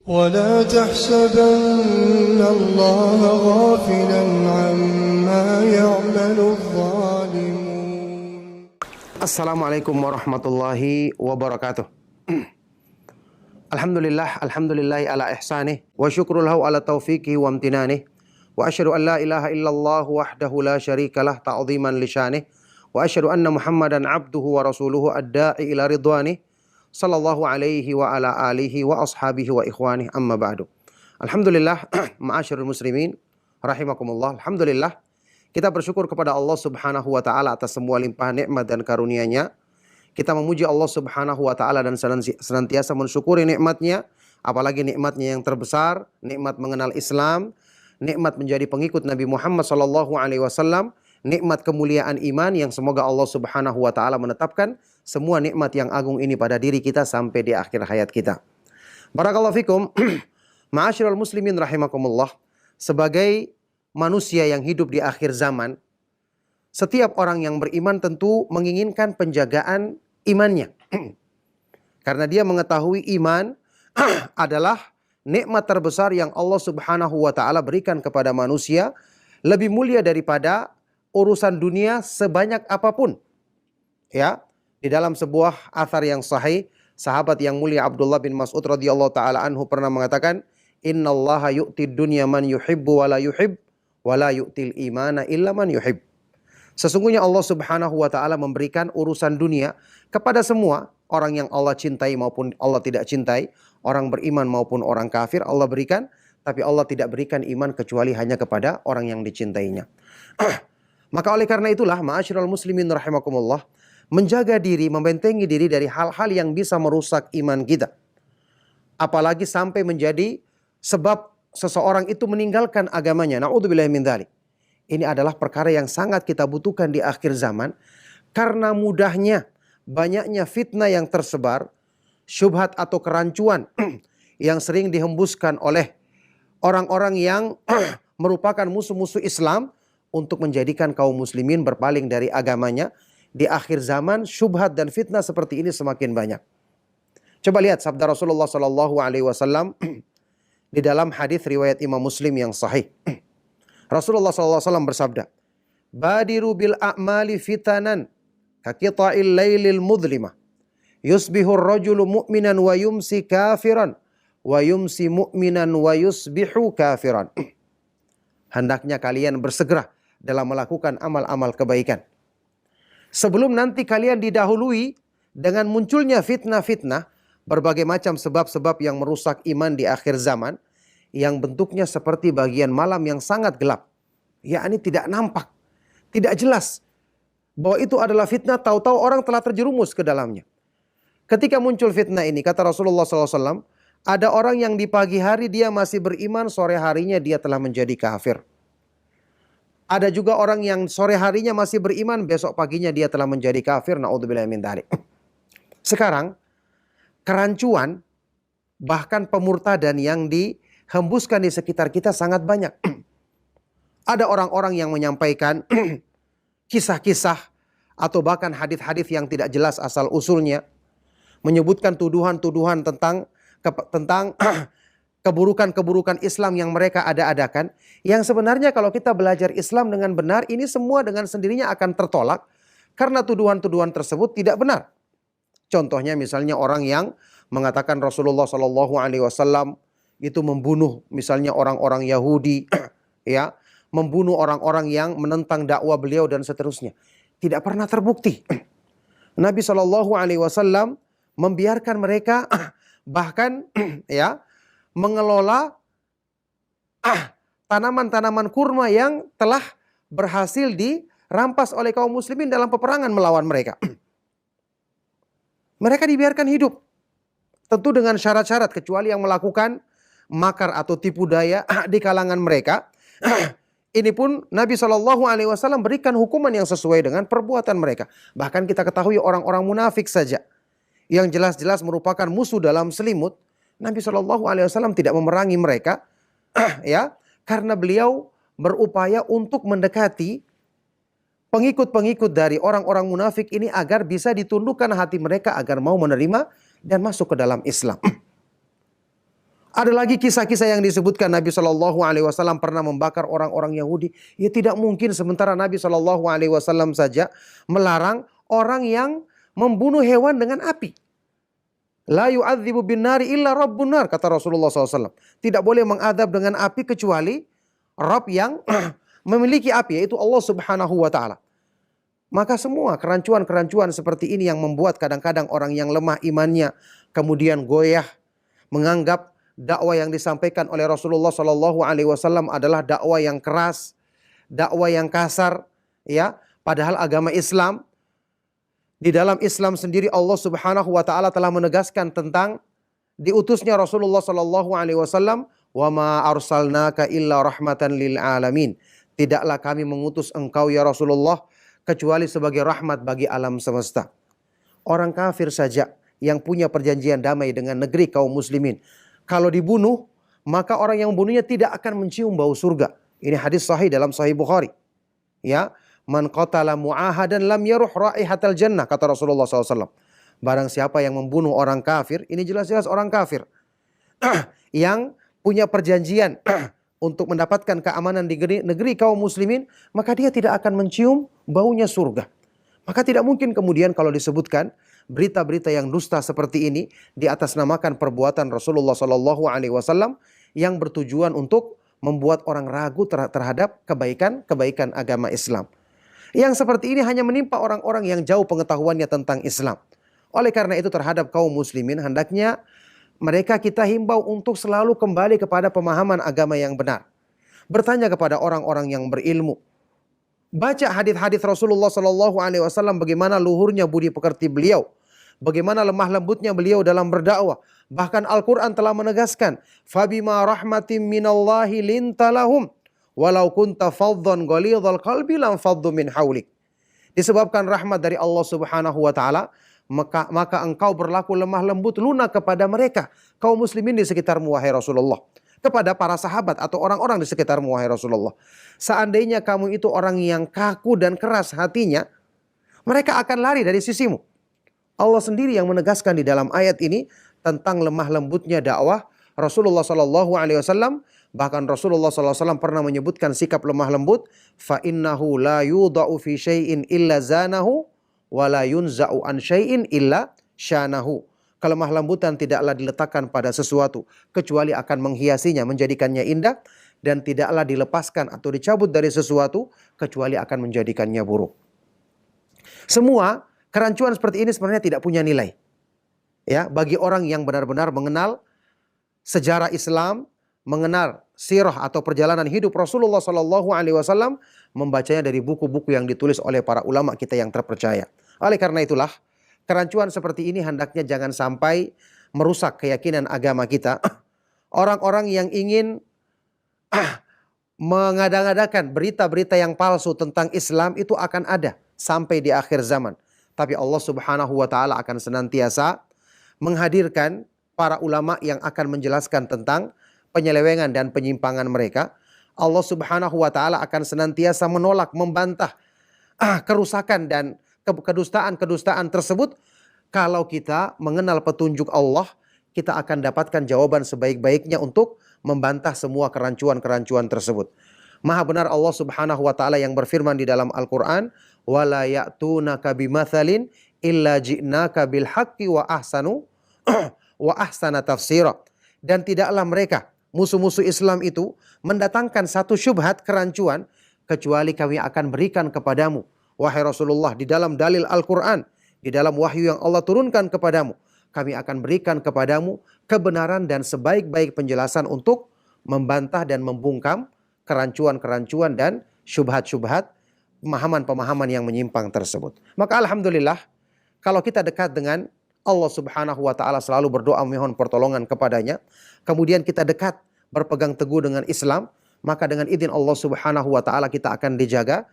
ولا تحسبن الله غافلا عما يعمل الظالمون. Assalamualaikum warahmatullahi wabarakatuh. Alhamdulillahi ala ihsanih wa syukrul lahu ala taufiqi wa amtinanih wa asyhadu an la ilaha illallah wahdahu la syarikalah ta'ziman li syanih wa asyhadu anna Muhammadan abduhu wa rasuluhu ad-da'i ila ridwanih sallallahu alaihi wa ala alihi wa ashabihi wa ikhwanih amma ba'du. Alhamdulillah, ma'asyarul muslimin rahimakumullah. Alhamdulillah, kita bersyukur kepada Allah Subhanahu wa taala atas semua limpah nikmat dan karunia-Nya. Kita memuji Allah Subhanahu wa taala dan senantiasa mensyukuri nikmatnya, apalagi nikmatnya yang terbesar, nikmat mengenal Islam, nikmat menjadi pengikut Nabi Muhammad sallallahu alaihi wasallam, nikmat kemuliaan iman yang semoga Allah Subhanahu wa taala menetapkan semua nikmat yang agung ini pada diri kita sampai di akhir hayat kita. Barakallahu fikum. Ma'asyiral muslimin rahimakumullah. Sebagai manusia yang hidup di akhir zaman, setiap orang yang beriman tentu menginginkan penjagaan imannya. Karena dia mengetahui iman adalah nikmat terbesar yang Allah Subhanahu wa taala berikan kepada manusia, lebih mulia daripada urusan dunia sebanyak apapun. Ya, di dalam sebuah athar yang sahih, sahabat yang mulia Abdullah bin Mas'ud radhiyallahu taala anhu pernah mengatakan, "Innallaha yu'tid dunya man yuhibbu wa la yuhib, wa la yu'til imana illa man yuhib." Sesungguhnya Allah Subhanahu wa taala memberikan urusan dunia kepada semua, orang yang Allah cintai maupun Allah tidak cintai, orang beriman maupun orang kafir Allah berikan, tapi Allah tidak berikan iman kecuali hanya kepada orang yang dicintainya. Maka oleh karena itulah, ma'asyiral muslimin rahimakumullah, menjaga diri, membentengi diri dari hal-hal yang bisa merusak iman kita. Apalagi sampai menjadi sebab seseorang itu meninggalkan agamanya. Na'udzubillahi min dzalik. Ini adalah perkara yang sangat kita butuhkan di akhir zaman. Karena mudahnya, banyaknya fitnah yang tersebar, syubhat atau kerancuan yang sering dihembuskan oleh orang-orang yang merupakan musuh-musuh Islam untuk menjadikan kaum muslimin berpaling dari agamanya. Di akhir zaman, syubhat dan fitnah seperti ini semakin banyak. Coba lihat sabda Rasulullah sallallahu alaihi wasallam di dalam hadis riwayat Imam Muslim yang sahih. Rasulullah sallallahu alaihi wasallam bersabda, "Badiru bil a'mali fitanan kaqita'il lailil mudlimah. Yusbihur rajulu mu'minan wa yumsi kafiran wa yumsi mu'minan wa yusbihu kafiran." Hendaknya kalian bersegera dalam melakukan amal-amal kebaikan, sebelum nanti kalian didahului dengan munculnya fitnah-fitnah, berbagai macam sebab-sebab yang merusak iman di akhir zaman, yang bentuknya seperti bagian malam yang sangat gelap. Yakni tidak nampak, tidak jelas bahwa itu adalah fitnah, tahu-tahu orang telah terjerumus ke dalamnya. Ketika muncul fitnah ini, kata Rasulullah SAW, ada orang yang di pagi hari dia masih beriman, sore harinya dia telah menjadi kafir. Ada juga orang yang sore harinya masih beriman, besok paginya dia telah menjadi kafir. Na'udzubillahi min dzalik. Sekarang, kerancuan, bahkan pemurtadan yang dihembuskan di sekitar kita sangat banyak. Ada orang-orang yang menyampaikan kisah-kisah atau bahkan hadis-hadis yang tidak jelas asal usulnya, menyebutkan tuduhan-tuduhan tentang keburukan-keburukan Islam yang mereka ada-adakan, yang sebenarnya kalau kita belajar Islam dengan benar, ini semua dengan sendirinya akan tertolak karena tuduhan-tuduhan tersebut tidak benar. Contohnya misalnya orang yang mengatakan Rasulullah Shallallahu Alaihi Wasallam itu membunuh misalnya orang-orang Yahudi, ya, membunuh orang-orang yang menentang dakwah beliau dan seterusnya. Tidak pernah terbukti. Nabi Shallallahu Alaihi Wasallam membiarkan mereka bahkan ya mengelola tanaman-tanaman kurma yang telah berhasil dirampas oleh kaum muslimin dalam peperangan melawan mereka. Mereka dibiarkan hidup. Tentu dengan syarat-syarat, kecuali yang melakukan makar atau tipu daya di kalangan mereka. Ini pun Nabi SAW berikan hukuman yang sesuai dengan perbuatan mereka. Bahkan kita ketahui orang-orang munafik saja, yang jelas-jelas merupakan musuh dalam selimut, Nabi SAW tidak memerangi mereka, ya, karena beliau berupaya untuk mendekati pengikut-pengikut dari orang-orang munafik ini agar bisa ditundukkan hati mereka agar mau menerima dan masuk ke dalam Islam. Ada lagi kisah-kisah yang disebutkan Nabi Shallallahu Alaihi Wasallam pernah membakar orang-orang Yahudi. Ya tidak mungkin sementara Nabi Shallallahu Alaihi Wasallam saja melarang orang yang membunuh hewan dengan api. La yu'adzibu bin nari illa rabbun nar, kata Rasulullah SAW. Tidak boleh mengadab dengan api kecuali Rabb yang memiliki api, yaitu Allah Subhanahu wa Ta'ala. Maka semua kerancuan-kerancuan seperti ini yang membuat kadang-kadang orang yang lemah imannya kemudian goyah, menganggap dakwah yang disampaikan oleh Rasulullah SAW adalah dakwah yang keras, dakwah yang kasar, ya. Padahal agama Islam, di dalam Islam sendiri Allah Subhanahu wa Ta'ala telah menegaskan tentang diutusnya Rasulullah SAW, wa ma arsalnaka illa rahmatan lil alamin. Tidaklah kami mengutus engkau ya Rasulullah kecuali sebagai rahmat bagi alam semesta. Orang kafir saja yang punya perjanjian damai dengan negeri kaum muslimin, kalau dibunuh, maka orang yang membunuhnya tidak akan mencium bau surga. Ini hadis sahih dalam Sahih Bukhari. Ya, man qatala mu'ahadan lam yaruh raihatal jannah, kata Rasulullah SAW. Barang siapa yang membunuh orang kafir, ini jelas-jelas orang kafir yang punya perjanjian untuk mendapatkan keamanan di negeri kaum muslimin, maka dia tidak akan mencium baunya surga. Maka tidak mungkin kemudian kalau disebutkan berita-berita yang dusta seperti ini diatasnamakan perbuatan Rasulullah SAW yang bertujuan untuk membuat orang ragu terhadap kebaikan agama Islam. Yang seperti ini hanya menimpa orang-orang yang jauh pengetahuannya tentang Islam. Oleh karena itu terhadap kaum muslimin hendaknya mereka kita himbau untuk selalu kembali kepada pemahaman agama yang benar. Bertanya kepada orang-orang yang berilmu. Baca hadis-hadis Rasulullah SAW bagaimana luhurnya budi pekerti beliau. Bagaimana lemah lembutnya beliau dalam berdakwah. Bahkan Al-Quran telah menegaskan. Fabima rahmatim minallahi lintalahum. Walau kunta faddan ghalidhal qalbi lam faddu min hawlik. Disebabkan rahmat dari Allah Subhanahu wa Ta'ala, maka engkau berlaku lemah lembut lunak kepada mereka, kaum muslimin di sekitarmu wahai Rasulullah, kepada para sahabat atau orang-orang di sekitarmu wahai Rasulullah. Seandainya kamu itu orang yang kaku dan keras hatinya, mereka akan lari dari sisimu. Allah sendiri yang menegaskan di dalam ayat ini tentang lemah lembutnya dakwah Rasulullah SAW. Bahkan Rasulullah SAW pernah menyebutkan sikap lemah lembut, fa innahu la yudha'u fi syai'in illa zanahu wala yunza'u an syai'in illa syanahu. Kelemah lembutan tidaklah diletakkan pada sesuatu kecuali akan menghiasinya, menjadikannya indah, dan tidaklah dilepaskan atau dicabut dari sesuatu kecuali akan menjadikannya buruk. Semua kerancuan seperti ini sebenarnya tidak punya nilai. Ya, bagi orang yang benar-benar mengenal sejarah Islam, mengenal sirah atau perjalanan hidup Rasulullah SAW, membacanya dari buku-buku yang ditulis oleh para ulama kita yang terpercaya. Oleh karena itulah, kerancuan seperti ini hendaknya jangan sampai merusak keyakinan agama kita. Orang-orang yang ingin mengada-ngadakan berita-berita yang palsu tentang Islam itu akan ada sampai di akhir zaman. Tapi Allah Subhanahu wa Ta'ala akan senantiasa menghadirkan para ulama yang akan menjelaskan tentang penyelewengan dan penyimpangan mereka. Allah Subhanahu wa Ta'ala akan senantiasa menolak, membantah kerusakan dan kedustaan-kedustaan tersebut. Kalau kita mengenal petunjuk Allah, kita akan dapatkan jawaban sebaik-baiknya untuk membantah semua kerancuan-kerancuan tersebut. Maha benar Allah Subhanahu wa Ta'ala yang berfirman di dalam Al-Quran, wala ya'tunaka bimathalin illa ji'naka bil haqqi wa ahsanu wa ahsana tafsira. Dan tidaklah mereka, musuh-musuh Islam itu, mendatangkan satu syubhat kerancuan kecuali kami akan berikan kepadamu, wahai Rasulullah, di dalam dalil Al-Quran, di dalam wahyu yang Allah turunkan kepadamu, kami akan berikan kepadamu kebenaran dan sebaik-baik penjelasan untuk membantah dan membungkam kerancuan-kerancuan dan syubhat-syubhat, pemahaman-pemahaman yang menyimpang tersebut. Maka alhamdulillah, kalau kita dekat dengan Allah Subhanahu wa Ta'ala, selalu berdoa memohon pertolongan kepadanya, kemudian kita dekat berpegang teguh dengan Islam, maka dengan izin Allah Subhanahu wa Ta'ala kita akan dijaga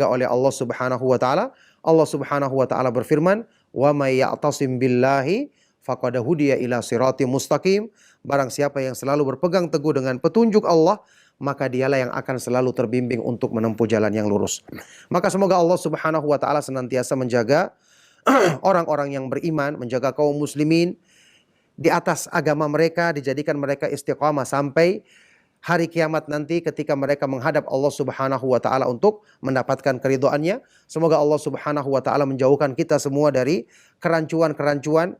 oleh Allah Subhanahu wa Ta'ala. Allah Subhanahu wa Ta'ala berfirman, wa may ya'tasim billahi faqad hudiya ila siratim mustaqim. Barang siapa yang selalu berpegang teguh dengan petunjuk Allah, maka dialah yang akan selalu terbimbing untuk menempuh jalan yang lurus. Maka semoga Allah Subhanahu wa Ta'ala senantiasa menjaga orang-orang yang beriman, menjaga kaum muslimin di atas agama mereka, dijadikan mereka istiqamah sampai hari kiamat nanti ketika mereka menghadap Allah Subhanahu wa taala untuk mendapatkan keridhaannya. Semoga Allah Subhanahu wa taala menjauhkan kita semua dari kerancuan-kerancuan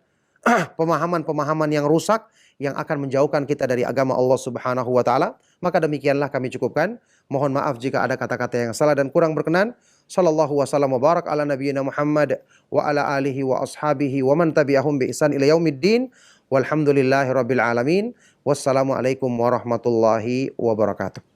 pemahaman-pemahaman yang rusak yang akan menjauhkan kita dari agama Allah Subhanahu wa taala. Maka demikianlah kami cukupkan. Mohon maaf jika ada kata-kata yang salah dan kurang berkenan. Sallallahu wasallam wa barak ala nabiyyina Muhammad wa ala alihi wa ashabihi wa man tabi'ahum bi ihsan ila yaumiddin. Walhamdulillahi rabbil alamin. Wassalamualaikum warahmatullahi wabarakatuh.